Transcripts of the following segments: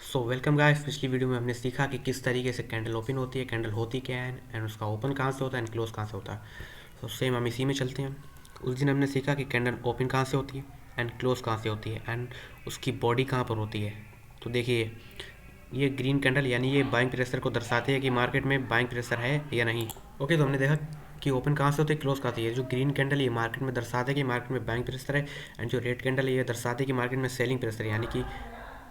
So welcome guys. पिछली video में हमने सीखा कि किस तरीके से कैंडल ओपन होती है, कैंडल होती क्या है एंड उसका ओपन कहाँ से होता है एंड क्लोज कहाँ से होता है। तो सेम हम इसी में चलते हैं। उस दिन हमने सीखा कि कैंडल ओपन कहाँ से होती है एंड क्लोज कहाँ से होती है एंड उसकी बॉडी कहाँ पर होती है। तो देखिए, ये ग्रीन कैंडल यानी ये बाइंग प्रेशर को दर्शाती है कि मार्केट में बाइंग प्रेशर है या नहीं। ओके, तो हमने देखा कि ओपन कहाँ से होती है, क्लोज कहाँ से। ये जो ग्रीन कैंडल ये मार्केट में दर्शाते हैं कि मार्केट में बाइंग प्रेशर है एंड जो रेड कैंडल है ये दर्शाते हैं कि मार्केट में सेलिंग प्रेशर है, यानी कि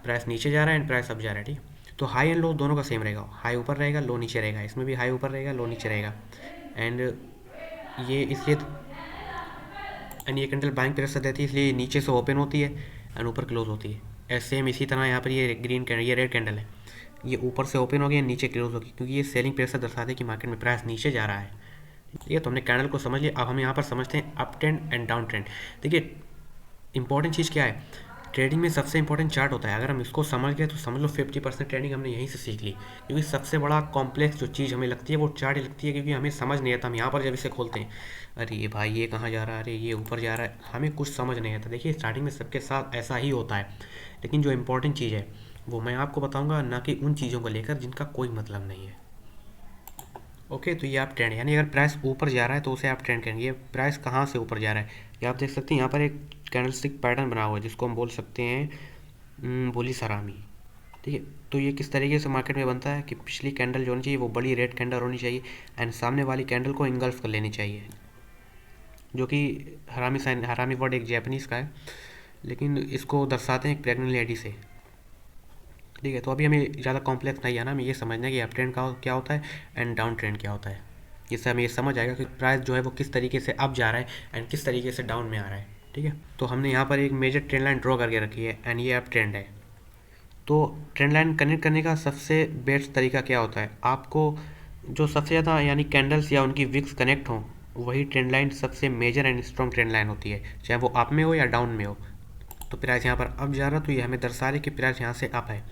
प्राइस नीचे जा रहा है एंड प्राइस अप जा रहा है। ठीक, तो हाई एंड लो दोनों का सेम रहेगा, हाई ऊपर रहेगा लो नीचे रहेगा, इसमें भी हाई ऊपर रहेगा लो नीचे रहेगा। एंड ये इसलिए एंड ये कैंडल बाइंग प्रेशर देती है, इसलिए ये नीचे से ओपन होती है एंड ऊपर क्लोज होती है। सेम इसी तरह यहाँ पर ये ग्रीन कैंडल, ये रेड कैंडल है, ये ऊपर से ओपन हो गई नीचे क्लोज होगी, क्योंकि ये सेलिंग प्रेशर दर्शाते हैं कि मार्केट में प्राइस नीचे जा रहा है। ठीक है, तो हमने कैंडल को समझ लिया। अब हम यहाँ पर समझते हैं up trend and down trend. देखिए, इंपॉर्टेंट चीज़ क्या है, ट्रेडिंग में सबसे इंपॉर्टेंट चार्ट होता है। अगर हम इसको समझ गए तो समझ लो 50% ट्रेडिंग हमने यहीं से सीख ली, क्योंकि सबसे बड़ा कॉम्प्लेक्स जो चीज़ हमें लगती है वो चार्ट ही लगती है, क्योंकि हमें समझ नहीं आता। हम यहाँ पर जब इसे खोलते हैं, अरे ये भाई ये कहाँ जा रहा है, अरे ये ऊपर जा रहा है, हमें कुछ समझ नहीं आता। देखिए, स्टार्टिंग में सबके साथ ऐसा ही होता है, लेकिन जो इंपॉर्टेंट चीज़ है वो मैं आपको बताऊँगा, ना कि उन चीज़ों को लेकर जिनका कोई मतलब नहीं है। ओके, तो ये आप ट्रेंड, यानी अगर प्राइस ऊपर जा रहा है तो उसे आप ट्रेंड करेंगे। ये प्राइस कहाँ से ऊपर जा रहा है ये आप देख सकते हैं। यहाँ पर एक कैंडलस्टिक पैटर्न बना हुआ है जिसको हम बोल सकते हैं बुलिश हरामी। ठीक है, तो ये किस तरीके से मार्केट में बनता है कि पिछली कैंडल जो होनी चाहिए वो बड़ी रेड कैंडल होनी चाहिए एंड सामने वाली कैंडल को इंगल्फ कर लेनी चाहिए, जो कि हरामी साइन, हरामी वर्ड एक जैपनीज़ का है, लेकिन इसको दर्शाते हैं एक प्रेग्नेंट लेडी से। ठीक है, तो अभी हमें ज़्यादा कॉम्प्लेक्स नहीं आना, हमें ये समझना है कि अप ट्रेंड का क्या होता है एंड डाउन ट्रेंड क्या होता है। इससे हमें ये समझ आएगा कि प्राइस जो है वो किस तरीके से अप जा रहा है एंड किस तरीके से डाउन में आ रहा है। ठीक है, तो हमने यहाँ पर एक मेजर ट्रेंड लाइन ड्रॉ करके रखी है एंड ये अप ट्रेंड है। तो ट्रेंड लाइन कनेक्ट करने का सबसे बेस्ट तरीका क्या होता है, आपको जो सबसे ज़्यादा यानी कैंडल्स या उनकी विक्स कनेक्ट हों, वही ट्रेंड लाइन सबसे major and strong trend line होती है, चाहे वो अप में हो या डाउन में हो। तो प्राइस यहाँ पर अप जा रहा, तो ये हमें दर्शा रही है कि प्राइस यहाँ से अप है।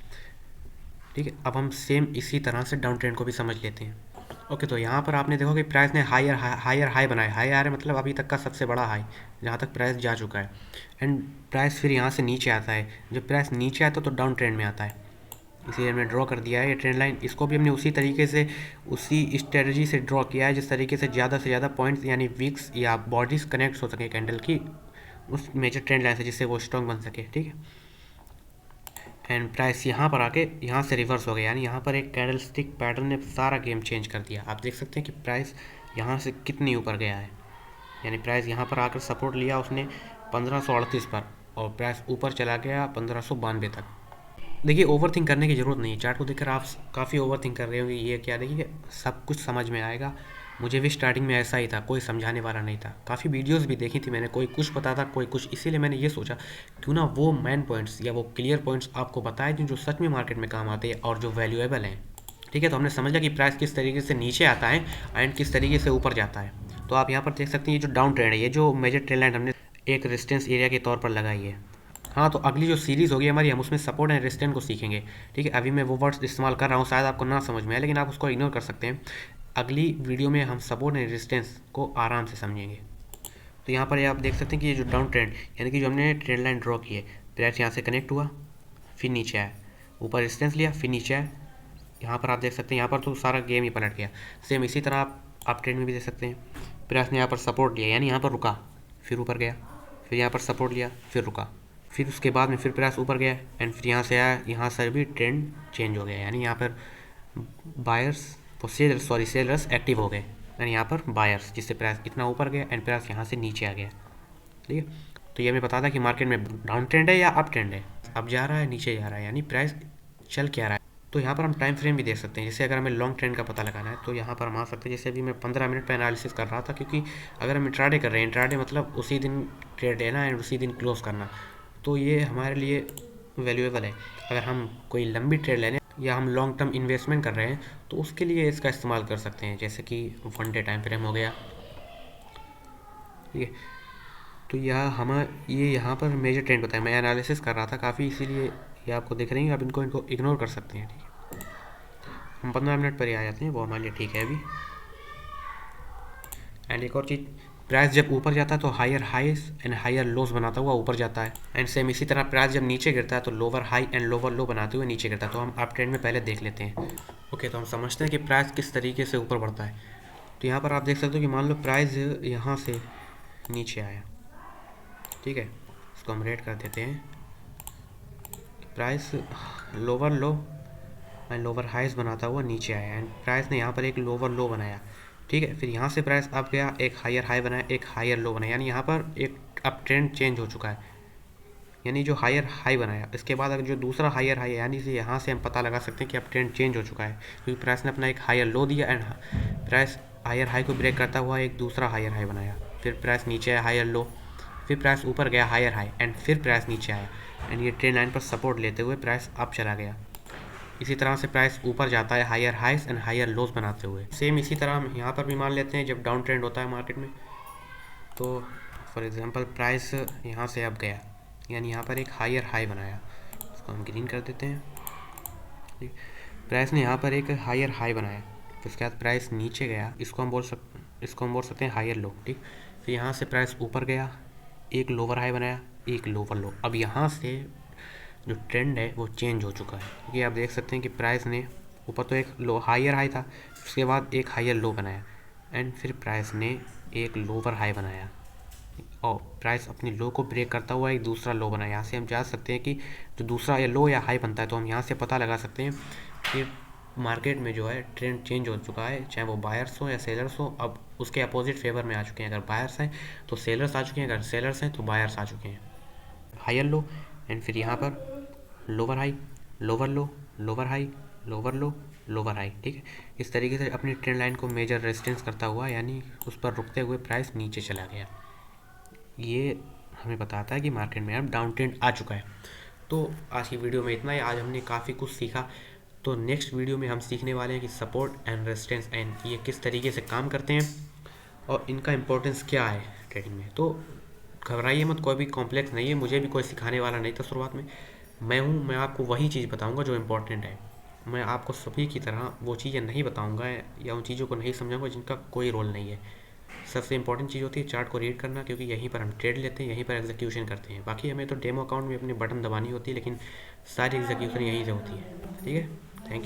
ठीक है, अब हम सेम इसी तरह से डाउन ट्रेंड को भी समझ लेते हैं। ओके, तो यहाँ पर आपने देखो कि प्राइस ने हायर हाई बनाया। हाई आ रहा है मतलब अभी तक का सबसे बड़ा हाई जहाँ तक प्राइस जा चुका है एंड प्राइस फिर यहाँ से नीचे आता है। जब प्राइस नीचे आता है तो डाउन ट्रेंड में आता है, इसीलिए हमने ड्रॉ कर दिया है ये ट्रेंड लाइन। इसको भी हमने उसी तरीके से, उसी स्ट्रेटजी से ड्रॉ किया है जिस तरीके से ज़्यादा पॉइंट्स यानी वीक्स या बॉडीज कनेक्ट हो सके कैंडल की उस मेजर ट्रेंड लाइन से, जिससे वो स्ट्रॉन्ग बन सके। ठीक है, एंड प्राइस यहाँ पर आके यहाँ से रिवर्स हो गया, यानी यहाँ पर एक कैंडलस्टिक पैटर्न ने सारा गेम चेंज कर दिया। आप देख सकते हैं कि प्राइस यहाँ से कितनी ऊपर गया है, यानी प्राइस यहाँ पर आकर सपोर्ट लिया उसने 1538 पर और प्राइस ऊपर चला गया 1592 तक। देखिए, ओवर थिंक करने की ज़रूरत नहीं है। चार्ट को देखकर आप काफ़ी ओवर थिंक कर रहे होंगे, ये क्या। देखिए, सब कुछ समझ में आएगा। मुझे भी स्टार्टिंग में ऐसा ही था, कोई समझाने वाला नहीं था। काफ़ी वीडियोस भी देखी थी मैंने, कोई कुछ बताता कोई कुछ, इसीलिए मैंने ये सोचा क्यों ना वो मेन पॉइंट्स या वो क्लियर पॉइंट्स आपको बताए जो सच में मार्केट में काम आते हैं और जो वैल्यूएबल हैं। ठीक है, तो हमने समझा कि प्राइस किस तरीके से नीचे आता है एंड किस तरीके से ऊपर जाता है। तो आप यहाँ पर देख सकते हैं ये जो डाउन ट्रेंड है, ये जो मेजर ट्रेंड लाइन हमने एक रेजिस्टेंस एरिया के तौर पर लगाई है। हाँ, तो अगली जो सीरीज़ होगी हमारी, हम उसमें सपोर्ट एंड रेजिस्टेंस को सीखेंगे। ठीक है, अभी मैं वो वर्ड्स इस्तेमाल कर रहा हूँ, शायद आपको ना समझ में आए, लेकिन आप उसको इग्नोर कर सकते हैं। अगली वीडियो में हम सपोर्ट एंड रेजिस्टेंस को आराम से समझेंगे। तो यहाँ पर आप देख सकते हैं कि ये जो डाउन ट्रेंड यानी कि जो हमने ट्रेंड लाइन ड्रॉ की है, प्राइस यहाँ से कनेक्ट हुआ, फिर नीचे आया, ऊपर रेजिस्टेंस लिया, फिर नीचे आया। यहाँ पर आप देख सकते हैं, यहाँ पर तो सारा गेम ही पलट गया। सेम इसी तरह आप ट्रेंड में भी देख सकते हैं, प्राइस ने यहाँ पर सपोर्ट लिया यानी यहाँ पर रुका, फिर ऊपर गया, फिर यहाँ पर सपोर्ट लिया, फिर रुका, फिर उसके बाद में फिर प्राइस ऊपर गया एंड फिर यहाँ से आया, यहाँ से भी ट्रेंड चेंज हो गया, यानी यहाँ पर बायर्स सेलर्स एक्टिव हो गए यानी यहाँ पर बायर्स, जिससे प्राइस इतना ऊपर गया एंड प्राइस यहाँ से नीचे आ गया। ठीक है, तो ये हमें बताता है कि मार्केट में डाउन ट्रेंड है या अप ट्रेंड है, अब जा रहा है नीचे जा रहा है, यानी प्राइस चल क्या रहा है। तो यहाँ पर हम टाइम फ्रेम भी देख सकते हैं, जैसे अगर हमें लॉन्ग ट्रेंड का पता लगाना है तो यहाँ पर हम आ सकते हैं। जैसे अभी मैं 15 मिनट पर एनालिसिस कर रहा था, क्योंकि अगर हम इंट्राडे कर रहे हैं, इंट्राडे मतलब उसी दिन ट्रेड लेना एंड उसी दिन क्लोज करना, तो ये हमारे लिए वैल्यूएबल है। अगर हम कोई लंबी ट्रेड लेने या हम लॉन्ग टर्म इन्वेस्टमेंट कर रहे हैं तो उसके लिए इसका इस्तेमाल कर सकते हैं, जैसे कि 1 डे टाइम फ्रेम हो गया। ठीक है, तो यह हमें ये यहाँ पर मेजर ट्रेंड बताया, मैं एनालिसिस कर रहा था काफ़ी, इसीलिए ये आपको दिख रही है। आप इनको इग्नोर कर सकते हैं। ठीक है, हम 15 मिनट पर ही आ जाते हैं, वो हमारे लिए ठीक है अभी। एंड एक और चीज़ प्राइस जब ऊपर जाता है तो higher highs and higher lows बनाता हुआ ऊपर जाता है, एंड सेम इसी तरह प्राइस जब नीचे गिरता है तो लोअर हाई एंड लोअर लो बनाते हुए नीचे गिरता है। तो हम अप ट्रेंड में पहले देख लेते हैं। ओके, तो हम समझते हैं कि प्राइस किस तरीके से ऊपर बढ़ता है। तो यहाँ पर आप देख सकते हो कि मान लो प्राइस यहाँ से नीचे आया, ठीक है, इसको हम रेट कर देते हैं। Price lower low and lower highs बनाता हुआ नीचे आया, एंड प्राइस ने यहाँ पर एक लोअर लो बनाया, ठीक है। फिर यहाँ से प्राइस अप गया, एक हायर हाई बनाया, एक हायर लो बनाया, यानी यहाँ पर एक अप ट्रेंड चेंज हो चुका है। यानी जो हायर हाई बनाया, इसके बाद अगर जो दूसरा हायर हाई है, यानी से यहाँ से हम पता लगा सकते हैं कि अप ट्रेंड चेंज हो चुका है, क्योंकि प्राइस ने अपना एक हायर लो दिया एंड प्राइस हायर हाई को ब्रेक करता हुआ एक दूसरा हायर हाई बनाया। फिर प्राइस नीचे आया, हायर लो, फिर प्राइस ऊपर गया, हायर हाई, एंड फिर प्राइस नीचे आया, एंड ये ट्रेंड लाइन पर सपोर्ट लेते हुए प्राइस अप चला गया। इसी तरह से प्राइस ऊपर जाता है हायर हाइस एंड हायर लोज बनाते हुए। सेम इसी तरह हम यहाँ पर भी मान लेते हैं जब डाउन ट्रेंड होता है मार्केट में। तो फॉर एग्जांपल प्राइस यहाँ से अब गया, यानी यहाँ पर एक हायर हाई बनाया, इसको हम ग्रीन कर देते हैं। प्राइस ने यहाँ पर एक हायर हाई बनाया, तो उसके बाद प्राइस नीचे गया, इसको हम बोल सकते हैं हायर लो, ठीक। फिर यहाँ से प्राइस ऊपर गया, एक लोअर हाई बनाया, एक लोअर लो। अब यहाँ से जो ट्रेंड है वो चेंज हो चुका है, क्योंकि आप देख सकते हैं कि प्राइस ने ऊपर तो एक लो हायर हाई था, उसके बाद एक हायर लो बनाया, एंड फिर प्राइस ने एक लोअर हाई बनाया, और प्राइस अपनी लो को ब्रेक करता हुआ एक दूसरा लो बनाया। यहाँ से हम जान सकते हैं कि जो दूसरा या लो या हाई बनता है, तो हम यहाँ से पता लगा सकते हैं कि मार्केट में जो है ट्रेंड चेंज हो चुका है, चाहे वो बायर्स हो या सेलर्स हो, अब उसके अपोजिट फेवर में आ चुके हैं। अगर बायर्स हैं तो सेलर्स आ चुके हैं, अगर सेलर्स हैं तो बायर्स आ चुके हैं। हायर लो, एंड फिर यहाँ पर लोअर हाई, लोअर लो, लोअर हाई, लोअर लो, लोअर हाई, ठीक है। इस तरीके से अपनी ट्रेंड लाइन को मेजर रेजिस्टेंस करता हुआ, यानी उस पर रुकते हुए प्राइस नीचे चला गया। ये हमें बताता है कि मार्केट में अब डाउन ट्रेंड आ चुका है। तो आज की वीडियो में इतना ही। आज हमने काफ़ी कुछ सीखा। तो नेक्स्ट वीडियो में हम सीखने वाले हैं कि सपोर्ट एंड रेजिस्टेंस एंड ये किस तरीके से काम करते हैं और इनका इम्पोर्टेंस क्या है ट्रेडिंग में। तो घबराइए मत, कोई भी कॉम्प्लेक्स नहीं है, मुझे भी कोई सिखाने वाला नहीं था शुरुआत में। मैं आपको वही चीज़ बताऊंगा जो इम्पोर्टेंट है। मैं आपको सभी की तरह वो चीज़ें नहीं बताऊंगा या उन चीज़ों को नहीं समझाऊंगा जिनका कोई रोल नहीं है। सबसे इंपॉर्टेंट चीज़ होती है चार्ट को रीड करना, क्योंकि यहीं पर हम ट्रेड लेते हैं, यहीं पर एग्जीक्यूशन करते हैं। बाकी हमें तो डेमो अकाउंट में अपने बटन दबानी होती है, लेकिन सारी एग्जीक्यूशन यहीं से होती है, ठीक है। Thank you.